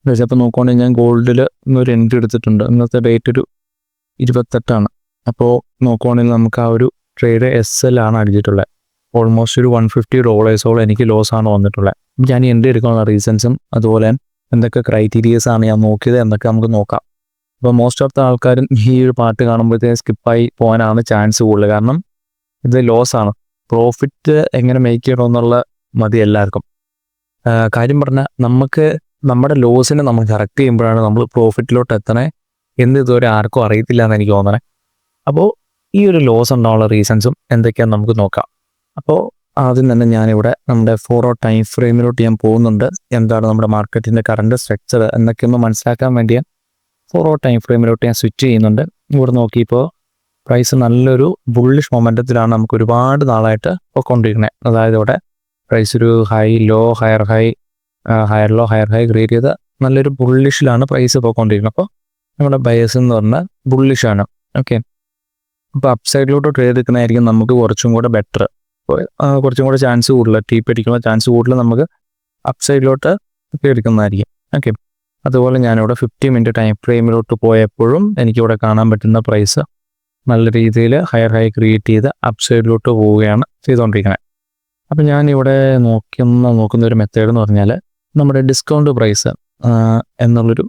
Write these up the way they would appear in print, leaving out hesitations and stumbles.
അപ്പോൾ നോക്കുകയാണെങ്കിൽ ഞാൻ ഗോൾഡിൽ ഇന്നൊരു എൻട്രി എടുത്തിട്ടുണ്ട്. ഇന്നത്തെ ഡേറ്റ് ഒരു 28. അപ്പോൾ നോക്കുകയാണെങ്കിൽ നമുക്ക് ആ ഒരു ട്രേഡ് SL ആണ് അടിച്ചിട്ടുള്ളത്. ഓൾമോസ്റ്റ് ഒരു $150 എനിക്ക് ലോസ് ആണ് വന്നിട്ടുള്ളത്. ഞാൻ എൻട്രി എടുക്കാനുള്ള റീസൺസും അതുപോലെ എന്തൊക്കെ ക്രൈറ്റീരിയസ് ആണ് ഞാൻ നോക്കിയത് എന്നൊക്കെ നമുക്ക് നോക്കാം. അപ്പോൾ മോസ്റ്റ് ഓഫ് ദ ആൾക്കാരും ഈ ഒരു പാർട്ട് കാണുമ്പോഴത്തേക്ക് സ്കിപ്പായി പോകാനാണ് ചാൻസ് കൂടുതൽ. കാരണം ഇത് ലോസ് ആണ്. പ്രോഫിറ്റ് എങ്ങനെ മേക്ക് ചെയ്യണമെന്നുള്ള മതി എല്ലാവർക്കും. കാര്യം പറഞ്ഞാൽ നമുക്ക് നമ്മുടെ ലോസിനെ നമ്മൾ കറക്റ്റ് ചെയ്യുമ്പോഴാണ് നമ്മൾ പ്രോഫിറ്റിലോട്ട് എത്തണേ എന്ന് ഇതുവരെ ആർക്കും അറിയത്തില്ല എന്ന് എനിക്ക് തോന്നണേ. അപ്പോൾ ഈ ഒരു ലോസ് ഉണ്ടാവാനുള്ള റീസൺസും എന്തൊക്കെയാണെന്ന് നമുക്ക് നോക്കാം. അപ്പോൾ ആദ്യം തന്നെ ഞാനിവിടെ നമ്മുടെ 4 hour ടൈം ഫ്രെയിമിലോട്ട് ഞാൻ പോകുന്നുണ്ട്. എന്താണ് നമ്മുടെ മാർക്കറ്റിൻ്റെ കറണ്ട് സ്ട്രക്ചർ എന്നൊക്കെ ഒന്ന് മനസ്സിലാക്കാൻ വേണ്ടി 4 hour ടൈം ഫ്രെയിമിലോട്ട് ഞാൻ സ്വിച്ച് ചെയ്യുന്നുണ്ട്. ഇവിടെ നോക്കിയപ്പോൾ പ്രൈസ് നല്ലൊരു ബുള്ളിഷ് മൊമെൻറ്റത്തിലാണ് നമുക്ക് ഒരുപാട് നാളായിട്ട് പോയിക്കൊണ്ടിരിക്കുന്നത്. അതായത് ഇവിടെ പ്രൈസ് ഒരു high low higher high higher low higher high create ചെയ്ത് നല്ലൊരു ബുള്ളിഷിലാണ് പ്രൈസ് പോയിക്കൊണ്ടിരിക്കുന്നത്. അപ്പോൾ നമ്മുടെ ബയസ് എന്ന് പറഞ്ഞാൽ ബുള്ളിഷാണ്. ഓക്കെ, അപ്പോൾ അപ്സൈഡിലോട്ട് ട്രേഡ് എടുക്കുന്നതായിരിക്കും നമുക്ക് കുറച്ചും കൂടെ ബെറ്റർ. കുറച്ചും കൂടെ ചാൻസ് കൂടുതൽ, ടീപ്പ് അടിക്കുന്ന ചാൻസ് കൂടുതൽ നമുക്ക് അപ്സൈഡിലോട്ട് ട്രേഡ് എടുക്കുന്നതായിരിക്കും. ഓക്കെ, അതുപോലെ ഞാനിവിടെ 50 minute ടൈം ഫ്രെയിമിലോട്ട് പോയപ്പോഴും എനിക്കിവിടെ കാണാൻ പറ്റുന്ന പ്രൈസ് നല്ല രീതിയിൽ ഹയർ ഹൈ ക്രിയേറ്റ് ചെയ്ത് അപ്സൈഡിലോട്ട് പോവുകയാണ് ചെയ്തുകൊണ്ടിരിക്കുന്നത്. അപ്പം ഞാനിവിടെ നോക്കുന്ന ഒരു മെത്തേഡ് എന്ന് പറഞ്ഞാൽ നമ്മുടെ ഡിസ്കൗണ്ട് പ്രൈസ് എന്നുള്ളൊരു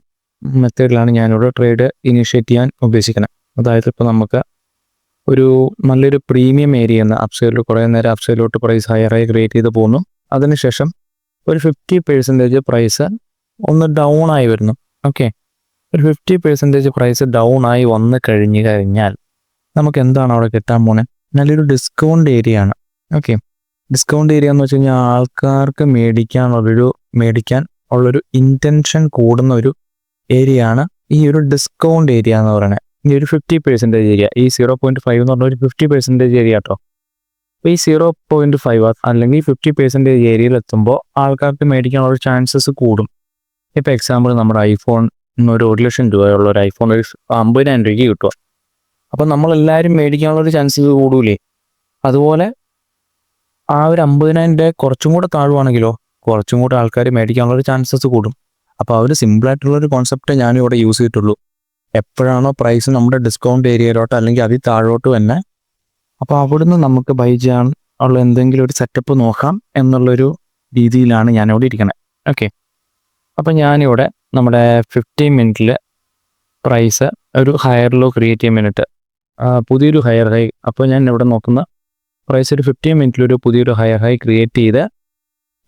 മെത്തേഡിലാണ് ഞാനിവിടെ ട്രേഡ് ഇനിഷ്യേറ്റ് ചെയ്യാൻ ഉദ്ദേശിക്കുന്നത്. അതായത് ഇപ്പോൾ നമുക്ക് ഒരു നല്ലൊരു പ്രീമിയം ഏരിയ എന്ന് അപ്സൈഡിൽ കുറേ നേരം അപ്സൈഡിലോട്ട് പ്രൈസ് ഹയർ ഹൈ ക്രിയേറ്റ് ചെയ്ത് പോകുന്നു. അതിനുശേഷം ഒരു 50% പ്രൈസ് ഒന്ന് ഡൗൺ ആയി വരുന്നു. ഓക്കെ, ഒരു 50% പ്രൈസ് ഡൗൺ ആയി വന്നു കഴിഞ്ഞാൽ നമുക്ക് എന്താണ് അവിടെ കിട്ടാൻ പോണേ? നല്ലൊരു ഡിസ്കൗണ്ട് ഏരിയ ആണ്. ഓക്കെ, ഡിസ്കൗണ്ട് ഏരിയ എന്ന് വെച്ച് കഴിഞ്ഞാൽ ആൾക്കാർക്ക് മേടിക്കാൻ ഉള്ളൊരു ഇൻറ്റൻഷൻ കൂടുന്ന ഒരു ഏരിയ ആണ് ഈ ഒരു ഡിസ്കൗണ്ട് ഏരിയ എന്ന് പറയുന്നത്. ഈ ഒരു 50% ഏരിയ, ഈ 0.5 എന്ന് പറഞ്ഞ ഒരു 50% ഏരിയ കേട്ടോ. അപ്പോൾ ഈ 0.5 അല്ലെങ്കിൽ 50% ഏരിയയിൽ എത്തുമ്പോൾ ആൾക്കാർക്ക് മേടിക്കാനുള്ള ചാൻസസ് കൂടും. ഇപ്പോൾ എക്സാമ്പിൾ നമ്മുടെ ഐഫോൺ ഒരു 1 ലക്ഷം രൂപയുള്ള ഒരു ഐഫോൺ ഒരു 50,000 രൂപയ്ക്ക് കിട്ടുക. അപ്പം നമ്മളെല്ലാവരും മേടിക്കാനുള്ളൊരു ചാൻസസ് കൂടൂലേ? അതുപോലെ ആ ഒരു 50,000 രൂപ കുറച്ചും കൂടെ താഴുവാണെങ്കിലോ കുറച്ചും കൂടെ ആൾക്കാർ മേടിക്കാനുള്ളൊരു ചാൻസസ് കൂടും. അപ്പോൾ അവർ സിമ്പിളായിട്ടുള്ളൊരു കോൺസെപ്റ്റ് ഞാനിവിടെ യൂസ് ചെയ്തിട്ടുള്ളൂ. എപ്പോഴാണോ പ്രൈസ് നമ്മുടെ ഡിസ്കൗണ്ട് ഏരിയയിലോട്ട് അല്ലെങ്കിൽ അതിൽ താഴോട്ട് തന്നെ, അപ്പോൾ അവിടുന്ന് നമുക്ക് ബൈ ചെയ്യാൻ ഉള്ള എന്തെങ്കിലും ഒരു സെറ്റപ്പ് നോക്കാം എന്നുള്ളൊരു രീതിയിലാണ് ഞാനിവിടെ ഇരിക്കുന്നത്. ഓക്കെ, അപ്പം ഞാനിവിടെ നമ്മുടെ 15 minute പ്രൈസ് ഒരു ഹയർ ലോ ക്രിയേറ്റ് ചെയ്യാൻ വേണ്ടിയിട്ട് പുതിയൊരു ഹയർ ഹൈ, അപ്പോൾ ഞാൻ ഇവിടെ നോക്കുന്ന പ്രൈസ് ഒരു 15 minute ഒരു പുതിയൊരു ഹയർ ഹൈ ക്രിയേറ്റ് ചെയ്ത്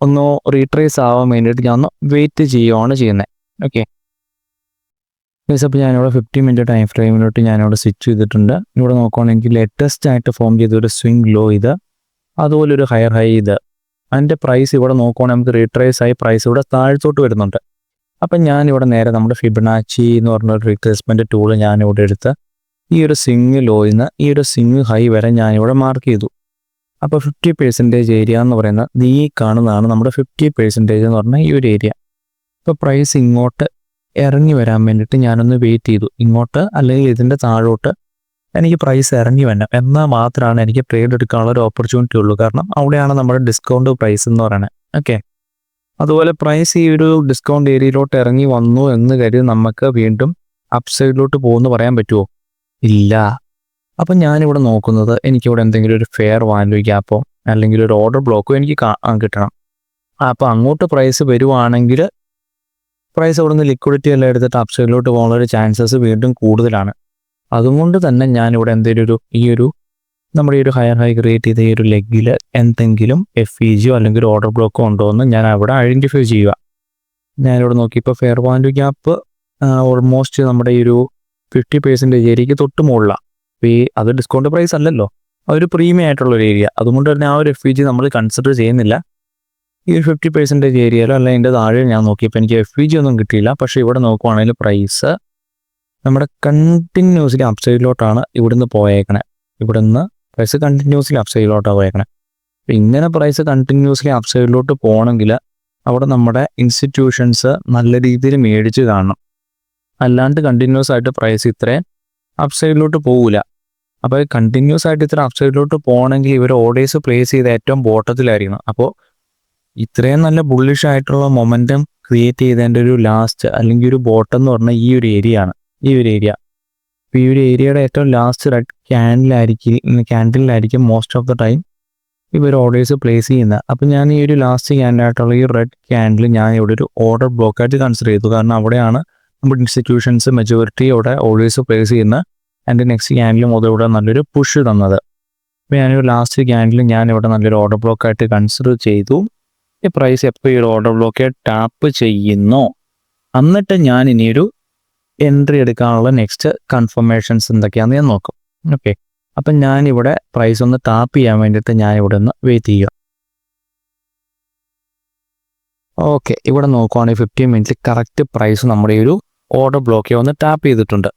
ഒന്ന് റീട്രേസ് ആവാൻ വേണ്ടിയിട്ട് ഞാൻ ഒന്ന് വെയിറ്റ് ചെയ്യുകയാണ് ചെയ്യുന്നത്. ഓക്കെ, അപ്പോൾ ഞാനിവിടെ 15 minute ടൈം ഫ്രെയിമിലോട്ട് ഞാനിവിടെ സ്വിച്ച് ചെയ്തിട്ടുണ്ട്. ഇവിടെ നോക്കുകയാണെങ്കിൽ ലേറ്റസ്റ്റ് ആയിട്ട് ഫോം ചെയ്തൊരു സ്വിംഗ് ലോ ഇത്, അതുപോലെ ഒരു ഹയർ ഹൈ ഇത്. അതിൻ്റെ പ്രൈസ് ഇവിടെ നോക്കുകയാണെങ്കിൽ നമുക്ക് റീട്രേസ് ആയി പ്രൈസ് ഇവിടെ താഴത്തോട്ട് വരുന്നുണ്ട്. അപ്പം ഞാനിവിടെ നേരെ നമ്മുടെ ഫിബനാച്ചി എന്ന് പറഞ്ഞൊരു റിട്രേസ്മെൻറ്റ് ടൂള് ഞാനിവിടെ എടുത്ത് ഈ ഒരു സ്വിംഗ് ലോയിൽ നിന്ന് ഈ ഒരു സ്വിംഗ് ഹൈ വരെ ഞാനിവിടെ മാർക്ക് ചെയ്തു. അപ്പോൾ 50% ഏരിയ എന്ന് പറയുന്നത് ഈ കാണുന്നതാണ് നമ്മുടെ 50% എന്ന് പറഞ്ഞാൽ ഈ ഒരു ഏരിയ. ഇപ്പോൾ പ്രൈസ് ഇങ്ങോട്ട് ഇറങ്ങി വരാൻ വേണ്ടിയിട്ട് ഞാനൊന്ന് വെയിറ്റ് ചെയ്തു. ഇങ്ങോട്ട് അല്ലെങ്കിൽ ഇതിൻ്റെ താഴോട്ട് എനിക്ക് പ്രൈസ് ഇറങ്ങി വരണം എന്നാൽ മാത്രമാണ് എനിക്ക് ട്രേഡ് എടുക്കാനുള്ള ഒരു ഓപ്പർച്യൂണിറ്റി ഉള്ളൂ. കാരണം അവിടെയാണ് നമ്മുടെ ഡിസ്കൗണ്ട് പ്രൈസ് എന്ന് പറയുന്നത്. ഓക്കെ, അതുപോലെ പ്രൈസ് ഈ ഒരു ഡിസ്കൗണ്ട് ഏരിയയിലോട്ട് ഇറങ്ങി വന്നു എന്ന് കരുതി നമുക്ക് വീണ്ടും അപ്സൈഡിലോട്ട് പോകുമെന്ന് പറയാൻ പറ്റുമോ? ഇല്ല. അപ്പം ഞാനിവിടെ നോക്കുന്നത് എനിക്കിവിടെ എന്തെങ്കിലും ഒരു ഫെയർ വാല്യൂ ഗ്യാപ്പോ അല്ലെങ്കിൽ ഒരു ഓർഡർ ബ്ലോക്കോ എനിക്ക് കിട്ടണം. അപ്പോൾ അങ്ങോട്ട് പ്രൈസ് വരുവാണെങ്കിൽ പ്രൈസ് അവിടെ നിന്ന് ലിക്വിഡിറ്റി എല്ലാം എടുത്തിട്ട് അപ്സൈഡിലോട്ട് പോകാനുള്ള ഒരു ചാൻസസ് വീണ്ടും കൂടുതലാണ്. അതുകൊണ്ട് തന്നെ ഞാനിവിടെ എന്തെങ്കിലും നമ്മുടെ ഈ ഒരു ഹയർ ഹൈ ക്രിയേറ്റ് ചെയ്ത ഈ ഒരു ലെഗിൽ എന്തെങ്കിലും FEGയോ അല്ലെങ്കിൽ ഒരു ഓർഡർ ബ്ലോക്കോ ഉണ്ടോ എന്ന് ഞാൻ അവിടെ ഐഡൻറ്റിഫൈ ചെയ്യുക. ഞാനിവിടെ നോക്കിയപ്പോൾ ഫെയർ വാല്യൂ ഗ്യാപ്പ് ഓൾമോസ്റ്റ് നമ്മുടെ ഈ ഒരു 50% ഏരിയയ്ക്ക് തൊട്ട് മുകളിലാണ്. അപ്പോൾ അത് ഡിസ്കൗണ്ട് പ്രൈസ് അല്ലല്ലോ, അതൊരു പ്രീമിയം ആയിട്ടുള്ളൊരു ഏരിയ. അതുകൊണ്ട് തന്നെ ആ ഒരു FEG നമ്മൾ കൺസിഡർ ചെയ്യുന്നില്ല. ഈ ഒരു 50% ഏരിയയിലോ അല്ലെങ്കിൽ അതിൻ്റെ താഴെ ഞാൻ നോക്കിയപ്പോൾ എനിക്ക് FEG ഒന്നും കിട്ടിയില്ല. പക്ഷേ ഇവിടെ നോക്കുവാണെങ്കിൽ പ്രൈസ് നമ്മുടെ കണ്ടിന്യൂസ്ലി അപ്സൈഡിലോട്ടാണ് ഇവിടുന്ന് പോയേക്കണേ. ഇവിടുന്ന് പ്രൈസ് കണ്ടിന്യൂസ്ലി അപ്സൈഡിലോട്ടാണ് പോയേക്കണേ. അപ്പോൾ ഇങ്ങനെ പ്രൈസ് കണ്ടിന്യൂസ്ലി അപ്സൈഡിലോട്ട് പോകണമെങ്കിൽ അവിടെ നമ്മുടെ ഇൻസ്റ്റിറ്റ്യൂഷൻസ് നല്ല രീതിയിൽ മേടിച്ച് കാണണം. അല്ലാണ്ട് കണ്ടിന്യൂസ് ആയിട്ട് പ്രൈസ് ഇത്രയും അപ്സൈഡിലോട്ട് പോകില്ല. അപ്പോൾ കണ്ടിന്യൂസ് ആയിട്ട് ഇത്ര അപ്സൈഡിലോട്ട് പോകണമെങ്കിൽ ഇവർ ഓർഡേഴ്സ് പ്ലേസ് ചെയ്ത് ഏറ്റവും ബോട്ടത്തിലായിരിക്കണം. അപ്പോൾ ഇത്രയും നല്ല ബുള്ളിഷ് ആയിട്ടുള്ള മൊമെൻറ്റം ക്രിയേറ്റ് ചെയ്തതിൻ്റെ ഒരു ലാസ്റ്റ് അല്ലെങ്കിൽ ഒരു ബോട്ടം എന്ന് പറഞ്ഞാൽ ഈ ഒരു ഏരിയ ആണ്. ഈ ഒരു ഏരിയ. അപ്പോൾ ഈ ഒരു ഏരിയയുടെ ഏറ്റവും ലാസ്റ്റ് റെഡ് ക്യാൻഡിലായിരിക്കും മോസ്റ്റ് ഓഫ് ദ ടൈം ഇവർ ഓർഡേഴ്സ് പ്ലേസ് ചെയ്യുന്നത്. അപ്പം ഞാൻ ഈ ഒരു ലാസ്റ്റ് ക്യാൻഡിലായിട്ടുള്ള ഈ റെഡ് ക്യാൻഡിൽ ഞാൻ ഇവിടെ ഒരു ഓർഡർ ബ്ലോക്കായിട്ട് കൺസിഡർ ചെയ്തു. കാരണം അവിടെയാണ് നമ്മുടെ ഇൻസ്റ്റിറ്റ്യൂഷൻസ് മെജോറിറ്റി ഇവിടെ ഓർഡേഴ്സ് പ്ലേസ് ചെയ്യുന്ന. എൻ്റെ നെക്സ്റ്റ് ക്യാൻഡിൽ മുതൽ ഇവിടെ നല്ലൊരു പുഷ് തന്നത്. അപ്പോൾ ഞാനൊരു ലാസ്റ്റ് ക്യാൻഡിൽ ഞാൻ ഇവിടെ നല്ലൊരു ഓർഡർ ബ്ലോക്കായിട്ട് കൺസിഡർ ചെയ്തു. ഈ പ്രൈസ് എപ്പോൾ ഈ ഓർഡർ ബ്ലോക്ക് ടാപ്പ് ചെയ്യുന്നോ എന്നിട്ട് ഞാൻ ഇനിയൊരു എൻട്രി എടുക്കാനുള്ള നെക്സ്റ്റ് കൺഫർമേഷൻസ് എന്തൊക്കെയാണെന്ന് ഞാൻ നോക്കും. ഓക്കെ, അപ്പം ഞാനിവിടെ പ്രൈസ് ഒന്ന് ടാപ്പ് ചെയ്യാൻ വേണ്ടിയിട്ട് ഞാൻ ഇവിടെ ഒന്ന് വെയിറ്റ് ചെയ്യുക. ഓക്കെ, ഇവിടെ നോക്കുവാണെങ്കിൽ 15 മിനിറ്റ്സ് കറക്റ്റ് പ്രൈസ് നമ്മുടെ ഈ ഒരു ഓർഡർ ബ്ലോക്ക് ഒന്ന് ടാപ്പ് ചെയ്തിട്ടുണ്ട്.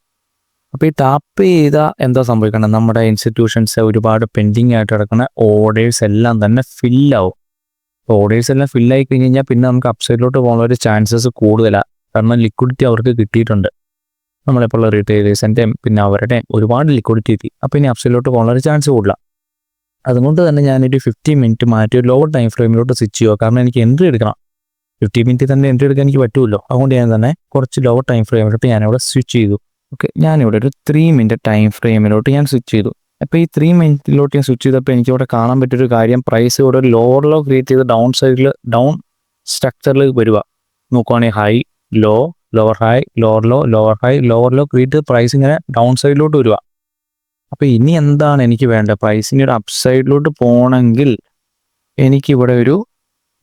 അപ്പോൾ ഈ ടാപ്പ് ചെയ്താൽ എന്താ സംഭവിക്കണം, നമ്മുടെ ഇൻസ്റ്റിറ്റ്യൂഷൻസ് ഒരുപാട് പെൻഡിങ് ആയിട്ട് കിടക്കുന്ന ഓർഡേഴ്സ് എല്ലാം തന്നെ ഫില്ലാവും. അപ്പോൾ ഓർഡേഴ്സ് എല്ലാം ഫില്ലായി കഴിഞ്ഞ് കഴിഞ്ഞാൽ പിന്നെ നമുക്ക് അപ്സൈഡിലോട്ട് പോകാനുള്ള ഒരു ചാൻസസ് കൂടുതലാണ്. കാരണം ലിക്വിഡിറ്റി അവർക്ക് കിട്ടിയിട്ടുണ്ട്. നമ്മളെപ്പോഴുള്ള റീറ്റെയിലേഴ്സിൻ്റെയും പിന്നെ അവരുടെ ഒരുപാട് ലിക്വിഡിറ്റി എത്തി. അപ്പോൾ ഇനി അപ്സൈഡിലോട്ട് പോകാനുള്ള ഒരു ചാൻസ് കൂടുതലാണ്. അതുകൊണ്ട് തന്നെ ഞാനൊരു 15 മിനിറ്റ് മാറ്റി ഒരു ലോവർ ടൈം ഫ്രെയിമിലോട്ട് സ്വിച്ച് ചെയ്യുക. കാരണം എനിക്ക് എൻട്രി എടുക്കണം. 15 മിനിറ്റ് തന്നെ എൻട്രി എടുക്കാൻ എനിക്ക് പറ്റുമല്ലോ. അതുകൊണ്ട് ഞാൻ തന്നെ കുറച്ച് ലോവർ ടൈം ഫ്രെയിമിലോട്ട് ഞാനിവിടെ സ്വിച്ച് ചെയ്തു. ഓക്കെ, ഞാനിവിടെ ഒരു 3 മിനിറ്റ് ടൈം ഫ്രെയിമിലോട്ട് ഞാൻ സ്വിച്ച് ചെയ്തു. അപ്പോൾ ഈ 3 മിനിറ്റിലോട്ട് ഞാൻ സ്വിച്ച് ചെയ്തപ്പോൾ എനിക്കിവിടെ കാണാൻ പറ്റിയൊരു കാര്യം, പ്രൈസ് ഇവിടെ ഒരു ലോവർ ലോ ക്രിയേറ്റ് ചെയ്ത് ഡൗൺ സൈഡിൽ ഡൗൺ സ്ട്രക്ചറിൽ വരിക. നോക്കുവാണെങ്കിൽ high low lower high lower low lower high lower low create ചെയ്ത് പ്രൈസ് ഇങ്ങനെ ഡൗൺ സൈഡിലോട്ട് വരിക. അപ്പോൾ ഇനി എന്താണ് എനിക്ക് വേണ്ടത്, പ്രൈസിന് ഒരു അപ്പ് സൈഡിലോട്ട് പോകണമെങ്കിൽ എനിക്കിവിടെ ഒരു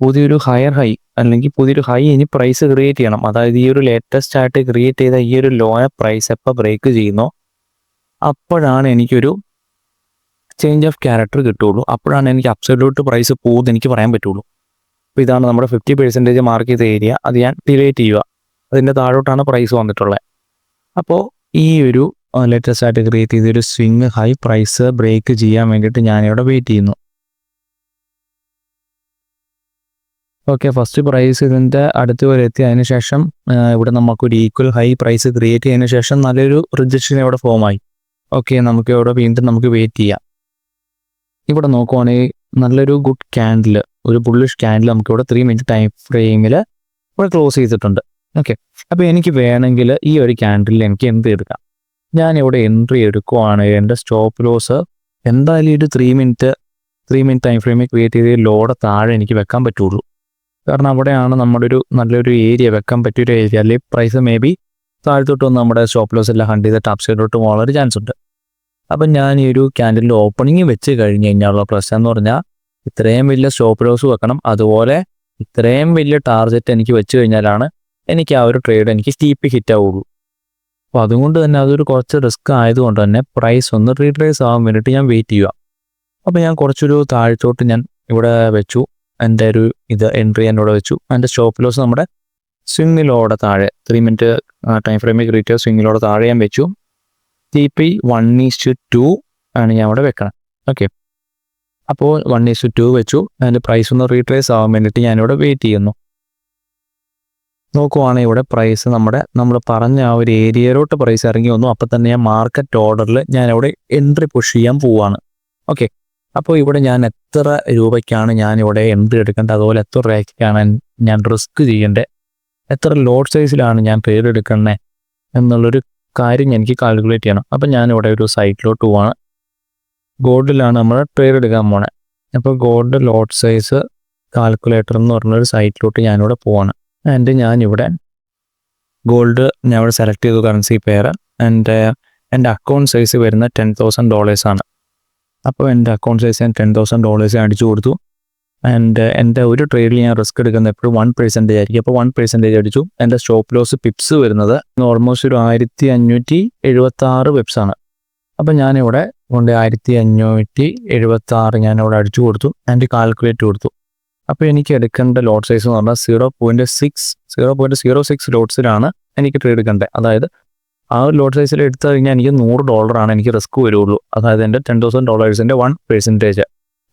പുതിയൊരു ഹയർ ഹൈ അല്ലെങ്കിൽ പുതിയൊരു ഹൈ ഇനി പ്രൈസ് ക്രിയേറ്റ് ചെയ്യണം. അതായത് ഈ ഒരു ലേറ്റസ്റ്റ് ആയിട്ട് ക്രിയേറ്റ് ചെയ്ത ഈ ഒരു ലോയ പ്രൈസ് എപ്പോൾ ബ്രേക്ക് ചെയ്യുന്നോ അപ്പോഴാണ് എനിക്കൊരു ചേഞ്ച് ഓഫ് ക്യാരക്ടർ കിട്ടുള്ളൂ. അപ്പോഴാണ് എനിക്ക് അപ്സൈഡിലോട്ട് പ്രൈസ് പോകുന്നത് എനിക്ക് പറയാൻ പറ്റുള്ളൂ. അപ്പോൾ ഇതാണ് നമ്മുടെ 50% മാർക്ക് ചെയ്ത ഏരിയ. അത് ഞാൻ ഡിലീറ്റ് ചെയ്യുക. അതിൻ്റെ താഴോട്ടാണ് പ്രൈസ് വന്നിട്ടുള്ളത്. അപ്പോൾ ഈ ഒരു ലേറ്റസ്റ്റ് ആയിട്ട് ക്രിയേറ്റ് ചെയ്തൊരു സ്വിങ് ഹൈ പ്രൈസ് ബ്രേക്ക് ചെയ്യാൻ വേണ്ടിയിട്ട് ഞാനിവിടെ വെയിറ്റ് ചെയ്യുന്നു. ഓക്കെ, ഫസ്റ്റ് പ്രൈസ് ഇതിൻ്റെ അടുത്ത് വരെ എത്തി. അതിന് ശേഷം ഇവിടെ നമുക്കൊരു ഈക്വൽ ഹൈ പ്രൈസ് ക്രിയേറ്റ് ചെയ്തതിന് ശേഷം നല്ലൊരു റിജക്ഷൻ ഇവിടെ ഫോമായി. ഓക്കെ, നമുക്ക് ഇവിടെ വീണ്ടും നമുക്ക് വെയിറ്റ് ചെയ്യാം. ഇവിടെ നോക്കുവാണെങ്കിൽ നല്ലൊരു ഗുഡ് ക്യാൻഡിൽ, ഒരു ബുള്ളിഷ് ക്യാൻഡിൽ നമുക്കിവിടെ 3 മിനിറ്റ് ടൈം ഫ്രെയിമിൽ ഇവിടെ ക്ലോസ് ചെയ്തിട്ടുണ്ട്. ഓക്കെ, അപ്പോൾ എനിക്ക് വേണമെങ്കിൽ ഈ ഒരു ക്യാൻഡിൽ എനിക്ക് എൻട്രി എടുക്കാം. ഞാനിവിടെ എൻട്രി എടുക്കുവാണ്. എൻ്റെ സ്റ്റോപ്പ് ലോസ് എന്തായാലും ഒരു 3 മിനിറ്റ് ടൈം ഫ്രെയിമിൽ ക്രിയേറ്റ് ചെയ്ത് ലോഡ് താഴെ എനിക്ക് വെക്കാൻ പറ്റുള്ളൂ. കാരണം അവിടെയാണ് നമ്മുടെ ഒരു നല്ലൊരു ഏരിയ, വെക്കാൻ പറ്റിയൊരു ഏരിയ. അല്ലെങ്കിൽ പ്രൈസ് മേ ബി താഴത്തോട്ട് വന്ന് നമ്മുടെ സ്റ്റോപ്പ് ലോസ് എല്ലാം ഹണ്ട് ചെയ്ത് ടോപ്പ് സൈഡിലോട്ട് വളരെ ചാൻസ് ഉണ്ട്. അപ്പം ഞാൻ ഈ ഒരു ക്യാൻഡിലിൻ്റെ ഓപ്പണിങ് വെച്ച് കഴിഞ്ഞ് കഴിഞ്ഞാലുള്ള പ്രശ്നം എന്ന് പറഞ്ഞാൽ ഇത്രയും വലിയ സ്റ്റോപ്പ് ലോസ് വെക്കണം, അതുപോലെ ഇത്രയും വലിയ ടാർഗറ്റ് എനിക്ക് വെച്ച് കഴിഞ്ഞാലാണ് എനിക്ക് ആ ഒരു ട്രേഡ് എനിക്ക് സ്റ്റീപ്പ് ഹിറ്റ് ആവുള്ളൂ. അപ്പോൾ അതുകൊണ്ട് തന്നെ അതൊരു കുറച്ച് റിസ്ക് ആയതുകൊണ്ട് തന്നെ പ്രൈസ് ഒന്ന് റീട്രേസ് ആവാൻ വേണ്ടിയിട്ട് ഞാൻ വെയിറ്റ് ചെയ്യുക. അപ്പോൾ ഞാൻ കുറച്ചൊരു താഴത്തോട്ട് ഞാൻ ഇവിടെ വെച്ചു. എൻ്റെ ഒരു എൻട്രി എന്നോട് വെച്ചു. എൻ്റെ സ്റ്റോപ്പ് ലോസ് നമ്മുടെ സ്വിങ്ങിലോടെ താഴെ 3 മിനിറ്റ് ടൈം ഫ്രെയിമിൽ ക്രിയേറ്റ് ചെയ്ത സ്വിങ്ങിലോടെ താഴെ ഞാൻ വെച്ചു. TP 1:2 ആണ് ഞാൻ അവിടെ വെക്കണം. ഓക്കെ, അപ്പോൾ 1:2 വെച്ചു. അതിൻ്റെ പ്രൈസ് ഒന്ന് റീട്രേസ് ആവാൻ വേണ്ടിയിട്ട് ഞാനിവിടെ വെയിറ്റ് ചെയ്യുന്നു. നോക്കുവാണെങ്കിൽ ഇവിടെ പ്രൈസ് നമ്മൾ പറഞ്ഞ ആ ഒരു ഏരിയയിലോട്ട് പ്രൈസ് ഇറങ്ങി വന്നു. അപ്പോൾ തന്നെ ഞാൻ മാർക്കറ്റ് ഓർഡറിൽ ഞാനിവിടെ എൻട്രി പുഷ് ചെയ്യാൻ പോവുകയാണ്. ഓക്കെ, അപ്പോൾ ഇവിടെ ഞാൻ എത്ര രൂപയ്ക്കാണ് ഞാനിവിടെ എൻട്രി എടുക്കേണ്ടത്, അതുപോലെ എത്ര രൂപയ്ക്കാണ് ഞാൻ റിസ്ക് ചെയ്യേണ്ടത്, എത്ര ലോഡ് സൈസിലാണ് ഞാൻ ട്രേഡ് എടുക്കുന്നത് എന്നുള്ളൊരു കാര്യം എനിക്ക് കാൽക്കുലേറ്റ് ചെയ്യണം. അപ്പം ഞാനിവിടെ ഒരു സൈറ്റിലോട്ട് പോവാണ്. ഗോൾഡിലാണ് നമ്മൾ ട്രേഡ് എടുക്കാൻ പോണേ. അപ്പോൾ ഗോൾഡ് ലോഡ് സൈസ് കാൽക്കുലേറ്റർ എന്ന് പറഞ്ഞൊരു സൈറ്റിലോട്ട് ഞാനിവിടെ പോവാണ്. ആൻഡ് ഞാനിവിടെ ഗോൾഡ് ഞാനിവിടെ സെലക്ട് ചെയ്തു കറൻസി പെയർ. എൻ്റെ അക്കൗണ്ട് സൈസ് വരുന്ന $10,000 ആണ്. അപ്പോൾ എൻ്റെ അക്കൗണ്ട് സൈസ് ഞാൻ $10,000 അടിച്ചു കൊടുത്തു. ആൻഡ് എൻ്റെ ഒരു ട്രേഡിൽ ഞാൻ റിസ്ക് എടുക്കുന്നത് എപ്പോഴും 1% ആയിരിക്കും. അപ്പോൾ 1% അടിച്ചു. എൻ്റെ സ്റ്റോപ്പ് ലോസ് പിപ്സ് വരുന്നത് ഓൾമോസ്റ്റ് ഒരു 1576 പിപ്സ് ആണ്. അപ്പം ഞാനിവിടെ കൊണ്ട് 1576 ഞാനിവിടെ അടിച്ചു കൊടുത്തു. ആൻഡ് കാൽക്കുലേറ്റ് കൊടുത്തു. അപ്പോൾ എനിക്ക് എടുക്കേണ്ട ലോട്ട് സൈസ് എന്ന് പറഞ്ഞാൽ 0.06 ലോട്ട്സിലാണ് എനിക്ക് ട്രേഡ് എടുക്കേണ്ടത്. അതായത് ആ ഒരു ലോട്ട് സൈസിൽ എടുത്തു കഴിഞ്ഞാൽ എനിക്ക് $100 എനിക്ക് റിസ്ക് വരുള്ളൂ. അതായത് എൻ്റെ $10,000 1%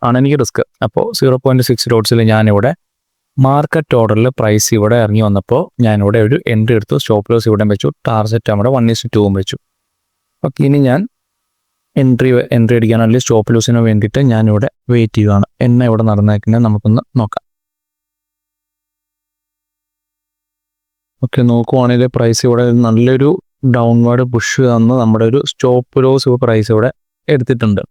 ആണ് എനിക്ക് റിസ്ക്. അപ്പോൾ 0.6 ലോട്ട്സിൽ ഞാനിവിടെ മാർക്കറ്റ് ഓർഡറിൽ പ്രൈസ് ഇവിടെ ഇറങ്ങി വന്നപ്പോൾ ഞാനിവിടെ ഒരു എൻട്രി എടുത്തു. സ്റ്റോപ്പ് ലോസ് ഇവിടെ വെച്ചു. ടാർഗറ്റ് നമ്മുടെ 1:2 വെച്ചു. ഓക്കെ, ഇനി ഞാൻ എൻട്രി അടിക്കാൻ അല്ലെങ്കിൽ സ്റ്റോപ്പ് ലോസിന് വേണ്ടിയിട്ട് ഞാനിവിടെ വെയിറ്റ് ചെയ്യുകയാണ്. എന്നെ ഇവിടെ നടന്നേക്കുന്നത് നമുക്കൊന്ന് നോക്കാം. ഓക്കെ, നോക്കുവാണെങ്കിൽ പ്രൈസ് ഇവിടെ നല്ലൊരു ഡൗൺവേർഡ് പുഷ് തന്ന് നമ്മുടെ ഒരു സ്റ്റോപ്പ് ലോസ് പ്രൈസ് ഇവിടെ എടുത്തിട്ടുണ്ട്.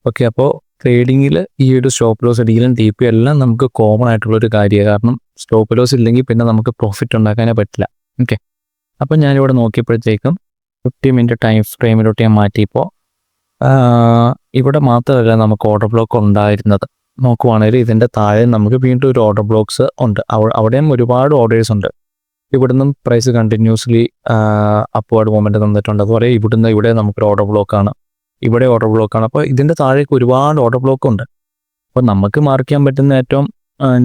ഓക്കെ, അപ്പോൾ ട്രേഡിങ്ങിൽ ഈ ഒരു സ്റ്റോപ്പ് ലോസ് ഡീലും ടി പി എല്ലാം നമുക്ക് കോമൺ ആയിട്ടുള്ളൊരു കാര്യമാണ്. കാരണം സ്റ്റോപ്പ് ലോസ് ഇല്ലെങ്കിൽ പിന്നെ നമുക്ക് പ്രോഫിറ്റ് ഉണ്ടാക്കാനേ പറ്റില്ല. ഓക്കെ, അപ്പം ഞാനിവിടെ നോക്കിയപ്പോഴത്തേക്കും 50 മിനിറ്റ് ടൈം ഫ്രെയിമിലോട്ട് ഞാൻ മാറ്റിയപ്പോൾ ഇവിടെ മാത്രമല്ല നമുക്ക് ഓർഡർ ബ്ലോക്ക് ഉണ്ടായിരുന്നത്. നോക്കുവാണെങ്കിൽ ഇതിൻ്റെ താഴെ നമുക്ക് വീണ്ടും ഒരു ഓർഡർ ബ്ലോക്ക്സ് ഉണ്ട്. അവിടെയും ഒരുപാട് ഓർഡേഴ്സ് ഉണ്ട്. ഇവിടുന്നും പ്രൈസ് കണ്ടിന്യൂസ്ലി അപ്വേർഡ് മൂവ്മെൻറ്റ് തന്നിട്ടുണ്ട്. അതുപോലെ ഇവിടെ നമുക്കൊരു ഓർഡർ ബ്ലോക്കാണ്, ഇവിടെ ഓർഡർ ബ്ലോക്കാണ്. അപ്പോൾ ഇതിൻ്റെ താഴേക്ക് ഒരുപാട് ഓർഡർ ബ്ലോക്ക് ഉണ്ട്. അപ്പോൾ നമുക്ക് മാർക്ക് ചെയ്യാൻ പറ്റുന്ന ഏറ്റവും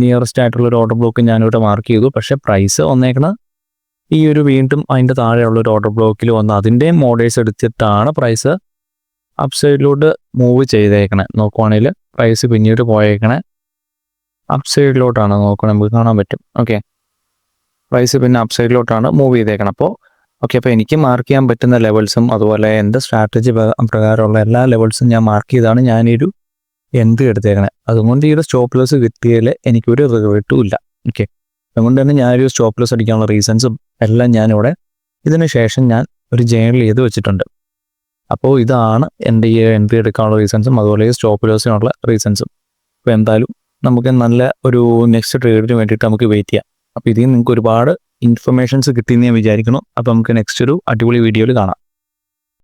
നിയറസ്റ്റ് ആയിട്ടുള്ളൊരു ഓർഡർ ബ്ലോക്ക് ഞാനിവിടെ മാർക്ക് ചെയ്തു. പക്ഷേ പ്രൈസ് വന്നേക്കണ ഈ ഒരു വീണ്ടും അതിൻ്റെ താഴെയുള്ളൊരു ഓർഡർ ബ്ലോക്കിൽ വന്ന് അതിൻ്റെയും ഓർഡേഴ്സ് എടുത്തിട്ടാണ് പ്രൈസ് അപ്സൈഡിലോട്ട് മൂവ് ചെയ്തേക്കണേ. നോക്കുവാണെങ്കിൽ പ്രൈസ് പിന്നീട് പോയേക്കണേ അപ്സൈഡിലോട്ടാണ്. നോക്കണം, നമുക്ക് കാണാൻ പറ്റും. ഓക്കെ, പ്രൈസ് പിന്നെ അപ്സൈഡിലോട്ടാണ് മൂവ് ചെയ്തേക്കണം. അപ്പോൾ അപ്പോൾ എനിക്ക് മാർക്ക് ചെയ്യാൻ പറ്റുന്ന ലെവൽസും അതുപോലെ എൻ്റെ സ്ട്രാറ്റജി പ്രകാരമുള്ള എല്ലാ ലെവൽസും ഞാൻ മാർക്ക് ചെയ്താണ് ഞാനൊരു എൻട്രി എടുത്തേക്കണേ. അതുകൊണ്ട് ഈ ഒരു സ്റ്റോപ്പ് ലോസ് കിട്ടിയതിൽ എനിക്കൊരു റിഗ്രറ്റും ഇല്ല. ഓക്കെ, അതുകൊണ്ട് തന്നെ ഞാനൊരു സ്റ്റോപ്പ് ലോസ് അടിക്കാനുള്ള റീസൺസും എല്ലാം ഞാനിവിടെ ഇതിന് ശേഷം ഞാൻ ഒരു ജേണൽ ചെയ്ത് വെച്ചിട്ടുണ്ട്. അപ്പോൾ ഇതാണ് എൻ്റെ ഈ എൻട്രി എടുക്കാനുള്ള റീസൺസും അതുപോലെ സ്റ്റോപ്പ് ലോസിനുള്ള റീസൺസും. അപ്പോൾ എന്തായാലും നമുക്ക് നല്ല ഒരു നെക്സ്റ്റ് ട്രേഡിന് വേണ്ടിയിട്ട് നമുക്ക് വെയിറ്റ് ചെയ്യാം. അപ്പോൾ ഇതിൽ നിങ്ങൾക്ക് ഒരുപാട് ഇൻഫർമേഷൻസ് കിട്ടിയെന്ന് ഞാൻ വിചാരിക്കുന്നു. അപ്പോൾ നമുക്ക് നെക്സ്റ്റ് ഒരു അടിപൊളി വീഡിയോയിൽ കാണാം.